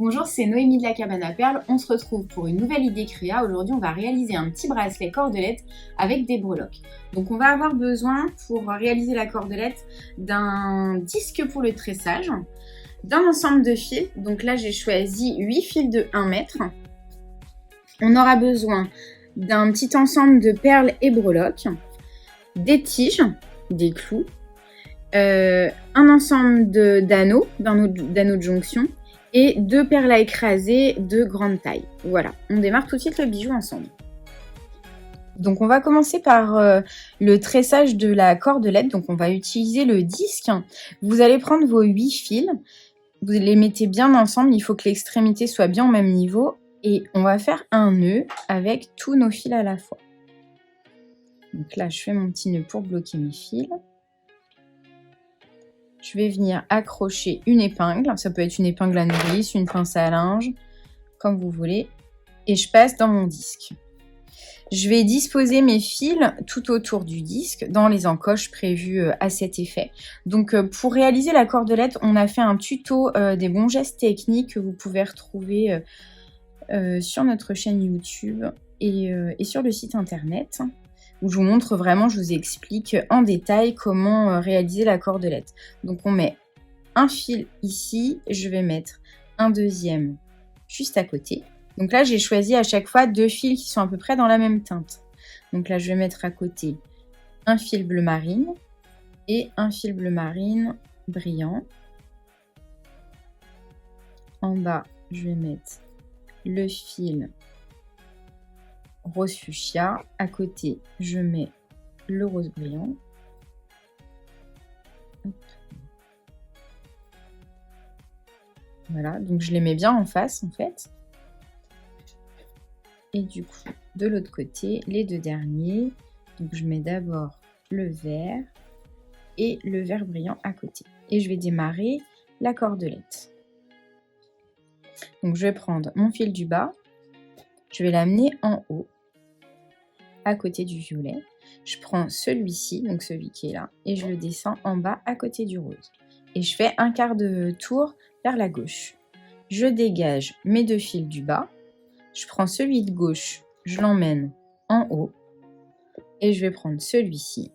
Bonjour, c'est Noémie de la cabane à perles. On se retrouve pour une nouvelle idée créa. Aujourd'hui, on va réaliser un petit bracelet cordelette avec des breloques. Donc, on va avoir besoin pour réaliser la cordelette d'un disque pour le tressage, d'un ensemble de fils. Donc là, j'ai choisi 8 fils de 1 mètre. On aura besoin d'un petit ensemble de perles et breloques, des tiges, des clous, un ensemble d'anneaux, d'anneaux de jonction, et 2 perles à écraser de grande taille. Voilà, on démarre tout de suite le bijou ensemble. Donc on va commencer par le tressage de la cordelette. Donc on va utiliser le disque. Vous allez prendre vos 8 fils, vous les mettez bien ensemble, il faut que l'extrémité soit bien au même niveau. Et on va faire un nœud avec tous nos fils à la fois. Donc là, je fais mon petit nœud pour bloquer mes fils. Je vais venir accrocher une épingle, ça peut être une épingle à nourrice, une pince à linge, comme vous voulez, et je passe dans mon disque. Je vais disposer mes fils tout autour du disque, dans les encoches prévues à cet effet. Donc pour réaliser la cordelette, on a fait un tuto des bons gestes techniques que vous pouvez retrouver sur notre chaîne YouTube et sur le site internet, où je vous montre vraiment, je vous explique en détail comment réaliser la cordelette. Donc on met un fil ici, je vais mettre un deuxième juste à côté. Donc là j'ai choisi à chaque fois 2 fils qui sont à peu près dans la même teinte. Donc là je vais mettre à côté un fil bleu marine et un fil bleu marine brillant. En bas je vais mettre le fil rose fuchsia, à côté je mets le rose brillant. Hop. Voilà, donc je les mets bien en face en fait. Et du coup, de l'autre côté, les 2 derniers, donc je mets d'abord le vert et le vert brillant à côté. Et je vais démarrer la cordelette. Donc je vais prendre mon fil du bas, je vais l'amener en haut, à côté du violet. Je prends celui-ci, donc celui qui est là, et je le descends en bas à côté du rose. Et je fais un quart de tour vers la gauche. Je dégage mes 2 fils du bas, je prends celui de gauche, je l'emmène en haut, et je vais prendre celui-ci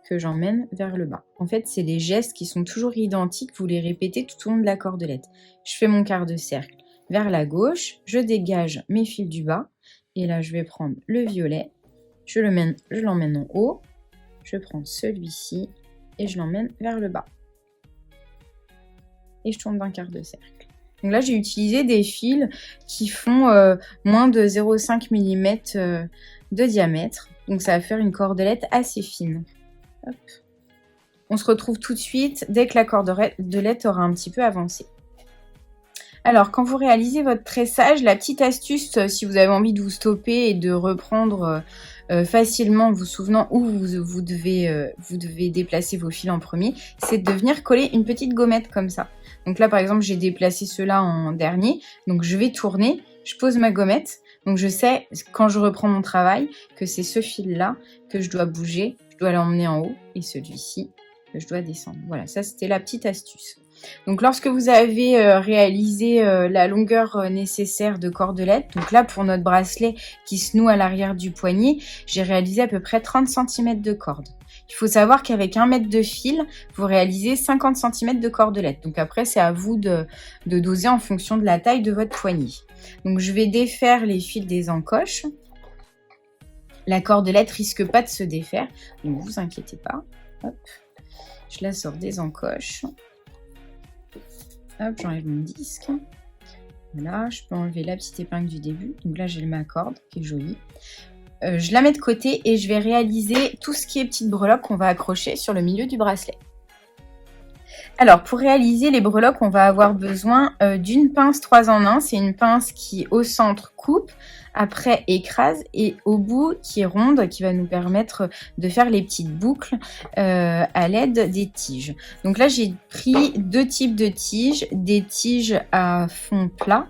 que j'emmène vers le bas. En fait, c'est des gestes qui sont toujours identiques, vous les répétez tout au long de la cordelette. Je fais mon quart de cercle vers la gauche, je dégage mes fils du bas, et là je vais prendre le violet, je l'emmène en haut, je prends celui-ci et je l'emmène vers le bas. Et je tourne d'un quart de cercle. Donc là j'ai utilisé des fils qui font moins de 0,5 mm de diamètre. Donc ça va faire une cordelette assez fine. Hop. On se retrouve tout de suite dès que la cordelette aura un petit peu avancé. Alors, quand vous réalisez votre tressage, la petite astuce, si vous avez envie de vous stopper et de reprendre facilement en vous souvenant où vous devez déplacer vos fils en premier, c'est de venir coller une petite gommette comme ça. Donc là, par exemple, j'ai déplacé cela en dernier. Donc, je vais tourner, je pose ma gommette. Donc, je sais, quand je reprends mon travail, que c'est ce fil-là que je dois bouger. Je dois l'emmener en haut et celui-ci que je dois descendre. Voilà, ça, c'était la petite astuce. Donc lorsque vous avez réalisé la longueur nécessaire de cordelette, donc là pour notre bracelet qui se noue à l'arrière du poignet, j'ai réalisé à peu près 30 cm de corde. Il faut savoir qu'avec 1 mètre de fil, vous réalisez 50 cm de cordelette. Donc après c'est à vous de doser en fonction de la taille de votre poignet. Donc je vais défaire les fils des encoches. La cordelette risque pas de se défaire, donc vous inquiétez pas. Hop. Je la sors des encoches. Hop, j'enlève mon disque. Voilà, je peux enlever la petite épingle du début. Donc là, j'ai ma corde qui est jolie. Je la mets de côté et je vais réaliser tout ce qui est petites breloques qu'on va accrocher sur le milieu du bracelet. Alors, pour réaliser les breloques, on va avoir besoin d'une pince 3 en 1. C'est une pince qui, au centre, coupe, après écrase, et au bout, qui est ronde, qui va nous permettre de faire les petites boucles à l'aide des tiges. Donc là, j'ai pris 2 types de tiges. Des tiges à fond plat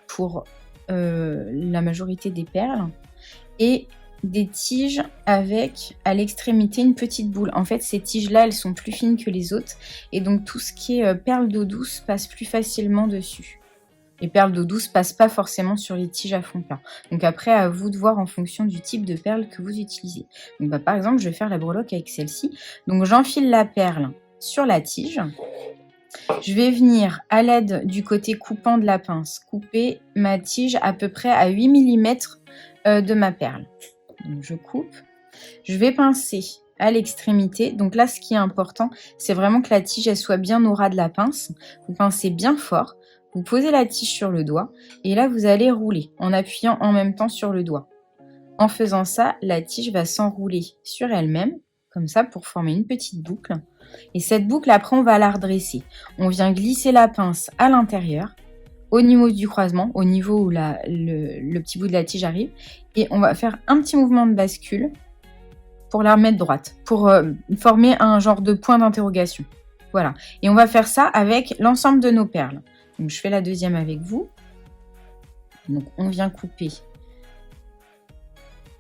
pour la majorité des perles, et des tiges avec à l'extrémité une petite boule. En fait, ces tiges-là, elles sont plus fines que les autres, et donc tout ce qui est perles d'eau douce passe plus facilement dessus. Les perles d'eau douce passent pas forcément sur les tiges à fond plat. Donc après, à vous de voir en fonction du type de perle que vous utilisez. Donc par exemple, je vais faire la breloque avec celle-ci. Donc j'enfile la perle sur la tige. Je vais venir à l'aide du côté coupant de la pince, couper ma tige à peu près à 8 mm de ma perle. Donc je coupe. Je vais pincer à l'extrémité. Donc là, ce qui est important, c'est vraiment que la tige elle soit bien au ras de la pince. Vous pincez bien fort. Vous posez la tige sur le doigt et là, vous allez rouler en appuyant en même temps sur le doigt. En faisant ça, la tige va s'enrouler sur elle-même, comme ça, pour former une petite boucle. Et cette boucle, après, on va la redresser. On vient glisser la pince à l'intérieur, au niveau du croisement, au niveau où le petit bout de la tige arrive. Et on va faire un petit mouvement de bascule pour la remettre droite, pour former un genre de point d'interrogation. Voilà. Et on va faire ça avec l'ensemble de nos perles. Donc, je fais la deuxième avec vous. Donc, on vient couper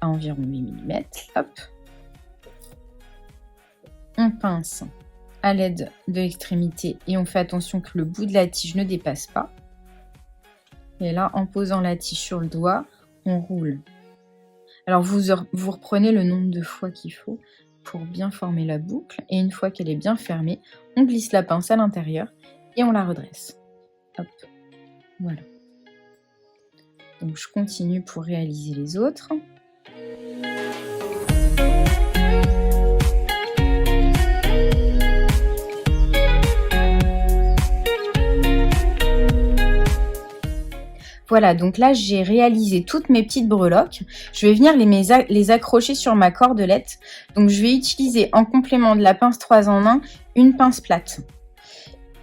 à environ 8 mm. Hop. On pince à l'aide de l'extrémité et on fait attention que le bout de la tige ne dépasse pas. Et là, en posant la tige sur le doigt, on roule. Alors, vous reprenez le nombre de fois qu'il faut pour bien former la boucle. Et une fois qu'elle est bien fermée, on glisse la pince à l'intérieur et on la redresse. Hop, voilà. Donc, je continue pour réaliser les autres. Voilà, donc là, j'ai réalisé toutes mes petites breloques. Je vais venir les accrocher sur ma cordelette. Donc, je vais utiliser en complément de la pince 3 en 1, une pince plate.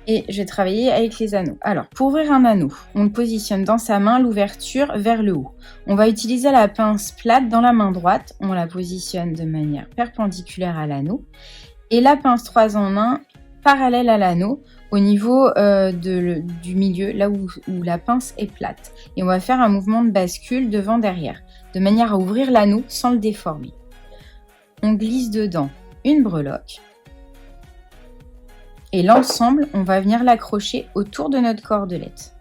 Et je vais travailler avec les anneaux. Alors, pour ouvrir un anneau, on le positionne dans sa main, l'ouverture vers le haut. On va utiliser la pince plate dans la main droite. On la positionne de manière perpendiculaire à l'anneau. Et la pince 3 en 1, parallèle à l'anneau, au niveau du milieu, là où la pince est plate. Et on va faire un mouvement de bascule devant-derrière, de manière à ouvrir l'anneau sans le déformer. On glisse dedans une breloque. Et l'ensemble, on va venir l'accrocher autour de notre cordelette.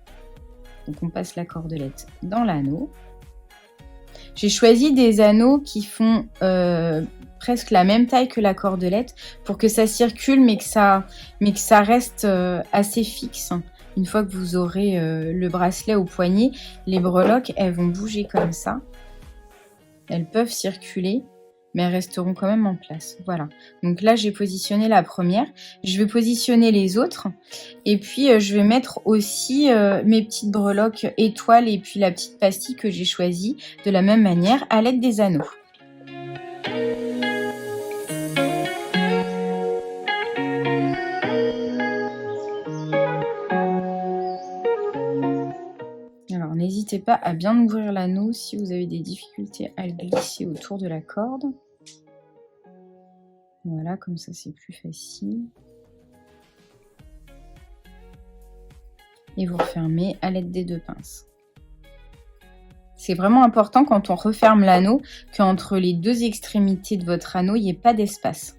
Donc on passe la cordelette dans l'anneau. J'ai choisi des anneaux qui font presque la même taille que la cordelette pour que ça circule mais que ça reste assez fixe. Une fois que vous aurez le bracelet au poignet, les breloques, elles vont bouger comme ça. Elles peuvent circuler, mais elles resteront quand même en place. Voilà. Donc là, j'ai positionné la première. Je vais positionner les autres. Et puis, je vais mettre aussi mes petites breloques étoiles et puis la petite pastille que j'ai choisie de la même manière à l'aide des anneaux. Alors, n'hésitez pas à bien ouvrir l'anneau si vous avez des difficultés à le glisser autour de la corde. Voilà, comme ça c'est plus facile. Et vous refermez à l'aide des deux pinces. C'est vraiment important quand on referme l'anneau qu'entre les deux extrémités de votre anneau, il n'y ait pas d'espace.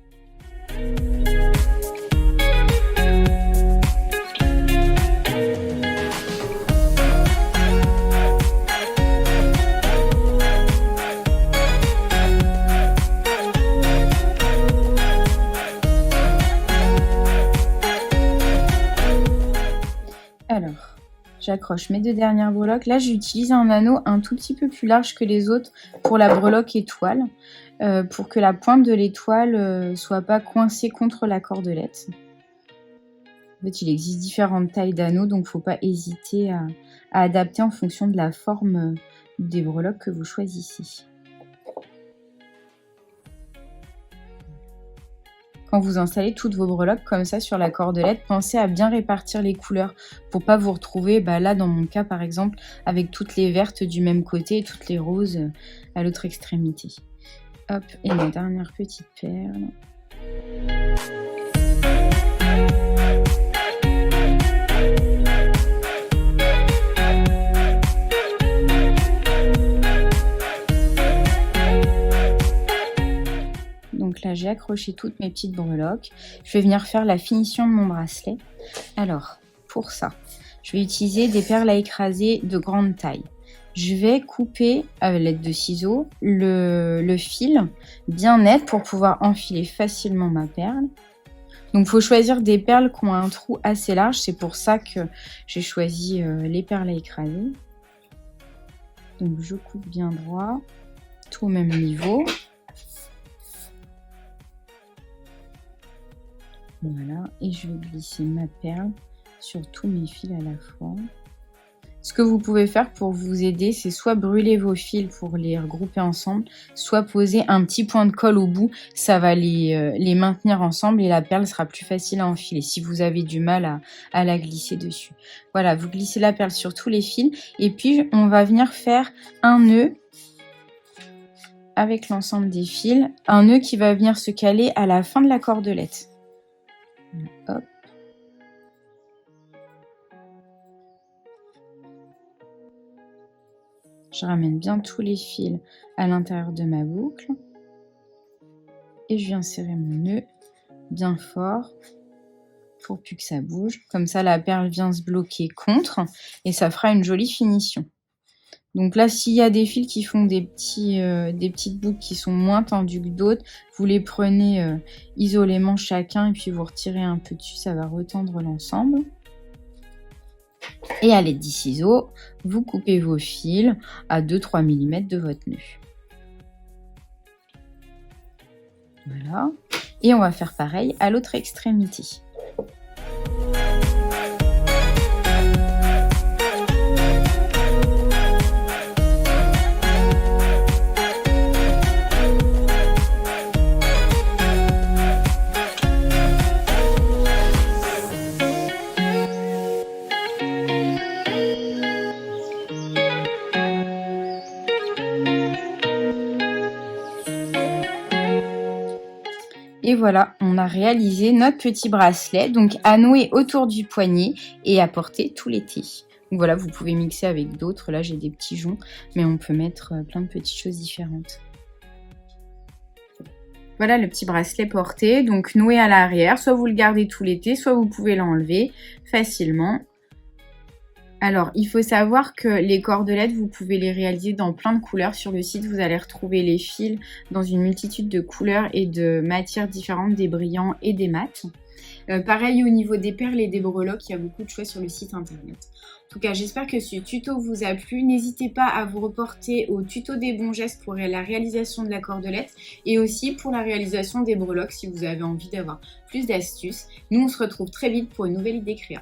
Alors, j'accroche mes deux dernières breloques. Là, j'utilise un anneau un tout petit peu plus large que les autres pour la breloque étoile, pour que la pointe de l'étoile soit pas coincée contre la cordelette. En fait, il existe différentes tailles d'anneaux, donc il ne faut pas hésiter à adapter en fonction de la forme des breloques que vous choisissez. Quand vous installez toutes vos breloques comme ça sur la cordelette, pensez à bien répartir les couleurs pour pas vous retrouver, là dans mon cas par exemple, avec toutes les vertes du même côté et toutes les roses à l'autre extrémité. Hop, et ma dernière petite perle. Donc là, j'ai accroché toutes mes petites breloques. Je vais venir faire la finition de mon bracelet. Alors, pour ça, je vais utiliser des perles à écraser de grande taille. Je vais couper avec l'aide de ciseaux le fil bien net pour pouvoir enfiler facilement ma perle. Donc il faut choisir des perles qui ont un trou assez large, c'est pour ça que j'ai choisi les perles à écraser. Donc je coupe bien droit, tout au même niveau. Voilà, et je vais glisser ma perle sur tous mes fils à la fois. Ce que vous pouvez faire pour vous aider, c'est soit brûler vos fils pour les regrouper ensemble, soit poser un petit point de colle au bout. Ça va les maintenir ensemble et la perle sera plus facile à enfiler si vous avez du mal à la glisser dessus. Voilà, vous glissez la perle sur tous les fils et puis on va venir faire un nœud avec l'ensemble des fils. Un nœud qui va venir se caler à la fin de la cordelette. Hop. Je ramène bien tous les fils à l'intérieur de ma boucle et je viens serrer mon nœud bien fort pour plus que ça bouge. Comme ça, la perle vient se bloquer contre et ça fera une jolie finition. Donc là, s'il y a des fils qui font des petites boucles qui sont moins tendues que d'autres, vous les prenez isolément chacun et puis vous retirez un peu dessus, ça va retendre l'ensemble. Et à l'aide des ciseaux, vous coupez vos fils à 2-3 mm de votre nœud. Voilà. Et on va faire pareil à l'autre extrémité. Et voilà, on a réalisé notre petit bracelet, donc à nouer autour du poignet et à porter tout l'été. Donc voilà, vous pouvez mixer avec d'autres. Là, j'ai des petits joncs, mais on peut mettre plein de petites choses différentes. Voilà le petit bracelet porté, donc noué à l'arrière. Soit vous le gardez tout l'été, soit vous pouvez l'enlever facilement. Alors, il faut savoir que les cordelettes, vous pouvez les réaliser dans plein de couleurs. Sur le site, vous allez retrouver les fils dans une multitude de couleurs et de matières différentes, des brillants et des mats. Pareil au niveau des perles et des breloques, il y a beaucoup de choix sur le site internet. En tout cas, j'espère que ce tuto vous a plu. N'hésitez pas à vous reporter au tuto des bons gestes pour la réalisation de la cordelette et aussi pour la réalisation des breloques si vous avez envie d'avoir plus d'astuces. Nous, on se retrouve très vite pour une nouvelle idée créa.